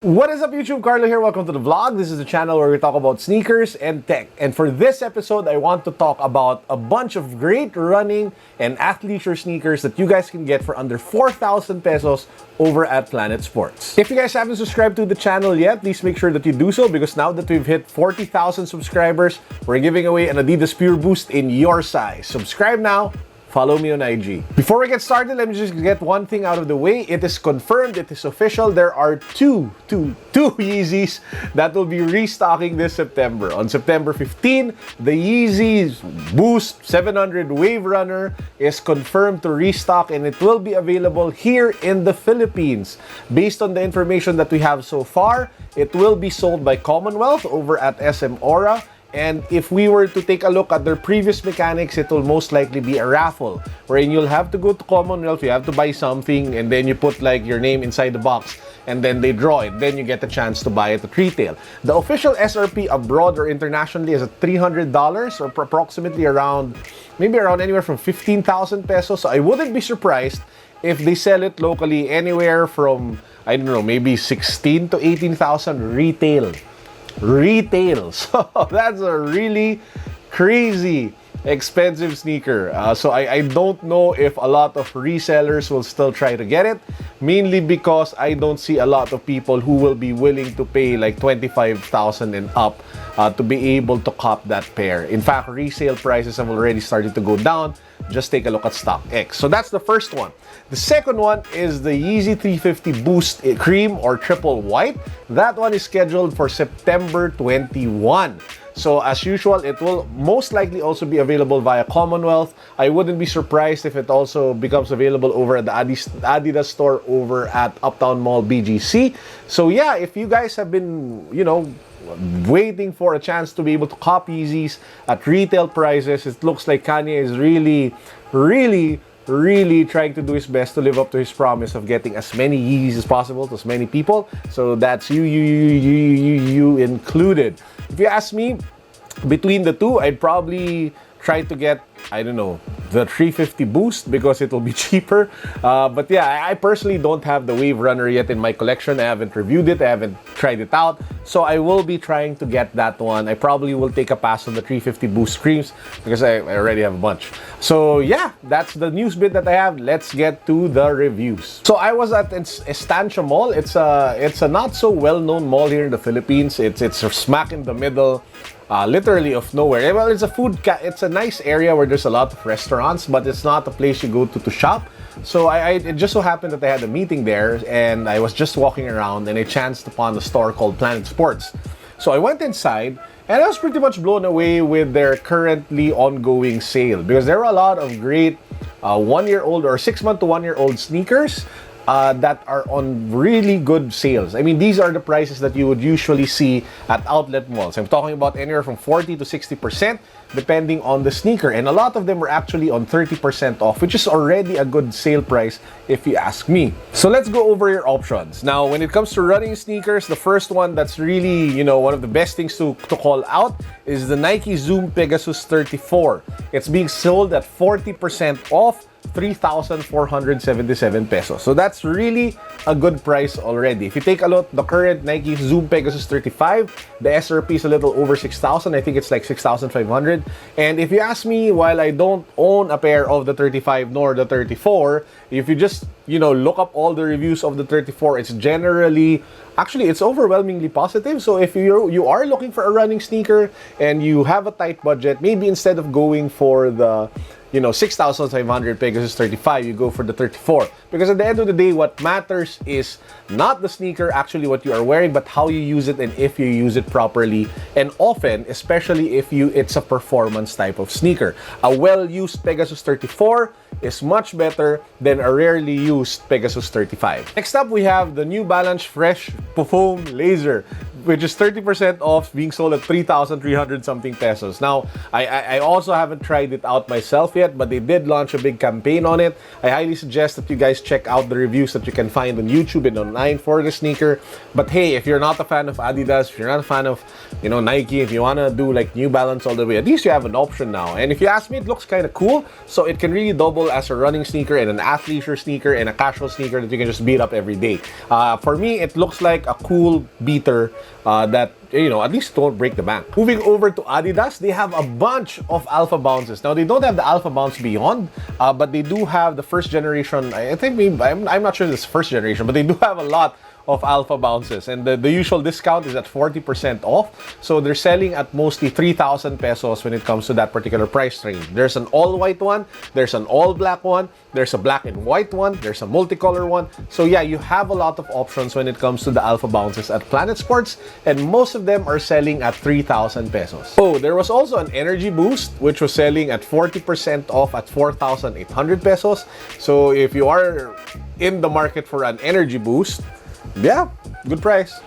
What is up, YouTube? Carlo here. Welcome to the vlog. This is the channel where we talk about sneakers and tech. And for this episode, I want to talk about a bunch of great running and athleisure sneakers that you guys can get for under 4,000 pesos over at Planet Sports. If you guys haven't subscribed to the channel yet, please make sure that you do so, because now that we've hit 40,000 subscribers, we're giving away an Adidas Pure Boost in your size. Subscribe now. Follow me on IG. Before we get started, let me just get one thing out of the way. It is confirmed, it is official. There are two Yeezys that will be restocking this September. On September 15, the Yeezy Boost 700 Waverunner is confirmed to restock, and it will be available here in the Philippines. Based on the information that we have so far, it will be sold by Commonwealth over at SM Aura. And if we were to take a look at their previous mechanics, it will most likely be a raffle, wherein you'll have to go to Commonwealth, you have to buy something, and then you put like your name inside the box, and then they draw it. Then you get the chance to buy it at retail. The official SRP abroad or internationally is at $300, or approximately around anywhere from 15,000 pesos. So I wouldn't be surprised if they sell it locally anywhere from, I don't know, maybe 16 to 18,000 retail. So that's a really crazy expensive sneaker. So I don't know if a lot of resellers will still try to get it, mainly because I don't see a lot of people who will be willing to pay like 25,000 and up to be able to cop that pair. In fact, resale prices have already started to go down. Just take a look at StockX. So that's the first one. The second one is the Yeezy 350 Boost Cream or Triple White. That one is scheduled for September 21. So as usual, it will most likely also be available via Commonwealth. I wouldn't be surprised if it also becomes available over at the Adidas store over at Uptown Mall BGC. So yeah, if you guys have been, waiting for a chance to be able to cop Yeezys at retail prices, it looks like Kanye is really trying to do his best to live up to his promise of getting as many Yeezys as possible to as many people. So that's you included. If you ask me, between the two, I'd probably try to get, I don't know, the 350 Boost because it will be cheaper. But yeah, I personally don't have the Waverunner yet in my collection. I haven't reviewed it. I haven't tried it out. So I will be trying to get that one. I probably will take a pass on the 350 Boost creams because I already have a bunch. So yeah, that's the news bit that I have. Let's get to the reviews. So I was at Estancia Mall. It's a not so well-known mall here in the Philippines. It's smack in the middle. Literally of nowhere. Well, it's a nice area where there's a lot of restaurants, but it's not a place you go to shop. So it just so happened that I had a meeting there, and I was just walking around, and I chanced upon a store called Planet Sports. So I went inside, and I was pretty much blown away with their currently ongoing sale, because there are a lot of great 1-year-old or 6-month to 1-year-old sneakers that are on really good sales. I mean, these are the prices that you would usually see at outlet malls. I'm talking about anywhere from 40 to 60% depending on the sneaker. And a lot of them were actually on 30% off, which is already a good sale price if you ask me. So let's go over your options. Now, when it comes to running sneakers, the first one that's really, one of the best things to call out is the Nike Zoom Pegasus 34. It's being sold at 40% off, 3,477 pesos. So that's really a good price already. If you take a look, the current Nike Zoom Pegasus 35, the SRP is a little over 6,000. I think it's like 6,500. And if you ask me, while I don't own a pair of the 35 nor the 34, if you just, look up all the reviews of the 34, it's generally, actually, it's overwhelmingly positive. So if you are looking for a running sneaker and you have a tight budget, maybe instead of going for the 6,500 Pegasus 35, you go for the 34. Because at the end of the day, what matters is not the sneaker, actually what you are wearing, but how you use it and if you use it properly and often, especially if it's a performance type of sneaker. A well-used Pegasus 34 is much better than a rarely used Pegasus 35. Next up, we have the New Balance Fresh Foam Laser. which is 30% off, being sold at 3,300 something pesos. Now, I also haven't tried it out myself yet, but they did launch a big campaign on it. I highly suggest that you guys check out the reviews that you can find on YouTube and online for the sneaker. But hey, if you're not a fan of Adidas, if you're not a fan of, you know, Nike, if you want to do like New Balance all the way, at least you have an option now. And if you ask me, it looks kind of cool. So it can really double as a running sneaker and an athleisure sneaker and a casual sneaker that you can just beat up every day. For me, it looks like a cool beater that, you know, at least don't break the bank. Moving over to Adidas, they have a bunch of Alpha Bounces. Now, they don't have the Alpha Bounce Beyond, but they do have the first generation. I think maybe, I'm not sure this first generation, but they do have a lot of Alpha Bounces, and the usual discount is at 40% off. So they're selling at mostly 3,000 pesos when it comes to that particular price range. There's an all-white one, there's an all-black one, there's a black and white one, there's a multicolor one. So yeah, you have a lot of options when it comes to the Alpha Bounces at Planet Sports, and most of them are selling at 3,000 pesos. Oh, there was also an Energy Boost, which was selling at 40% off at 4,800 pesos. So if you are in the market for an Energy Boost, yeah, good price.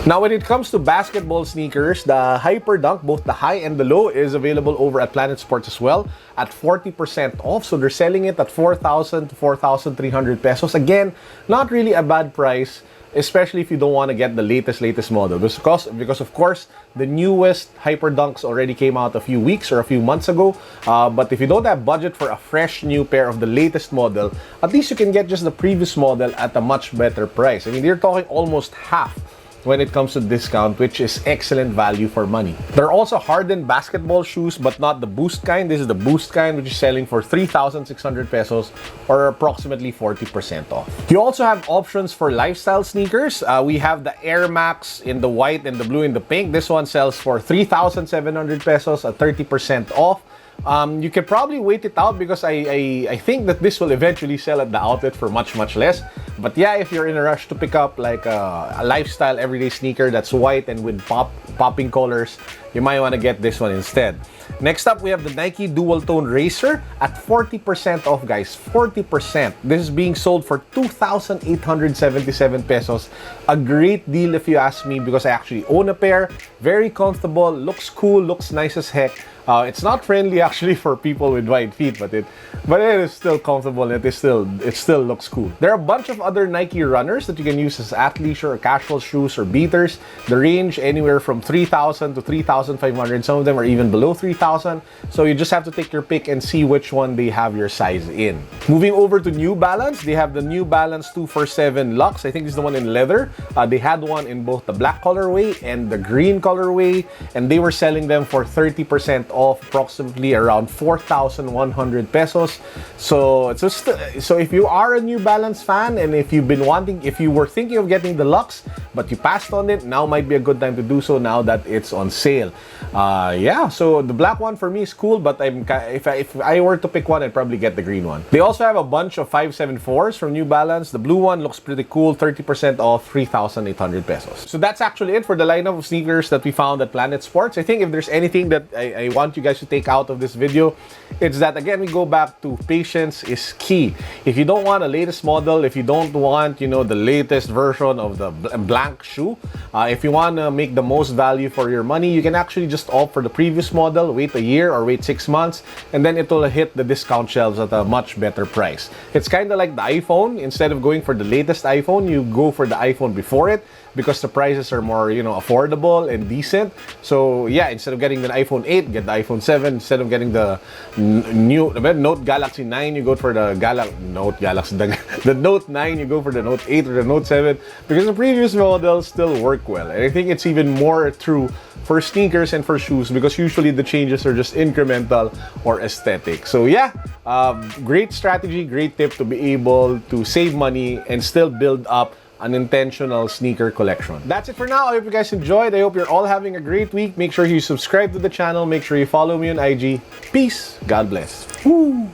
Now, when it comes to basketball sneakers, the Hyper Dunk, both the high and the low, is available over at Planet Sports as well at 40% off. So they're selling it at 4,000 to 4,300 pesos. Again, not really a bad price, especially if you don't want to get the latest model, because of course the newest Hyper Dunks already came out a few weeks or a few months ago. But if you don't have budget for a fresh new pair of the latest model, at least you can get just the previous model at a much better price. I mean, you're talking almost half when it comes to discount, which is excellent value for money. There are also hardened basketball shoes, but not the Boost kind. This is the Boost kind, which is selling for 3,600 pesos or approximately 40% off. You also have options for lifestyle sneakers. We have the Air Max in the white and the blue and the pink. This one sells for 3,700 pesos at 30% off. You can probably wait it out because I think that this will eventually sell at the outlet for much less. But yeah, if you're in a rush to pick up like a lifestyle everyday sneaker that's white and with popping colors, you might want to get this one instead. Next up, we have the Nike Dual Tone Racer at 40% off, guys. 40%. This is being sold for 2,877 pesos. A great deal if you ask me, because I actually own a pair. Very comfortable, looks cool, looks nice as heck. It's not friendly actually for people with wide feet, but it is still comfortable and it still looks cool. There are a bunch of other Nike runners that you can use as athleisure or casual shoes or beaters. The range anywhere from 3,000 to 3,500. Some of them are even below 3,000. So you just have to take your pick and see which one they have your size in. Moving over to New Balance, they have the New Balance 247 Luxe. I think this is the one in leather. They had one in both the black colorway and the green colorway, and they were selling them for 30% off, approximately around 4,100 pesos. So if you are a New Balance fan, and if you were thinking of getting the Luxe but you passed on it, now might be a good time to do so now that it's on sale. Yeah, so the black one for me is cool, but if I were to pick one, I'd probably get the green one. They also have a bunch of 574s from New Balance. The blue one looks pretty cool, 30% off, 3,800 pesos. So that's actually it for the lineup of sneakers that we found at Planet Sports. I think if there's anything that I want you guys to take out of this video, it's that, again, we go back to patience is key. If you don't want a latest model, if you don't want, you know, the latest version of the blank shoe, if you want to make the most value for your money, you can actually just opt for the previous model, wait a year or wait 6 months, and then it will hit the discount shelves at a much better price. It's kind of like the iPhone. Instead of going for the latest iPhone, you go for the iPhone before it, because the prices are more, you know, affordable and decent. So yeah, instead of getting the iPhone 8, get the iPhone 7. Instead of getting the new Note Galaxy 9, you go for the the Note 9, you go for the Note 8 or the Note 7, because the previous models still work well. And I think it's even more true for sneakers and for shoes, because usually the changes are just incremental or aesthetic. So yeah, great strategy, great tip to be able to save money and still build up an intentional sneaker collection. That's it for now. I hope you guys enjoyed. I hope you're all having a great week. Make sure you subscribe to the channel. Make sure you follow me on IG. Peace. God bless. Woo.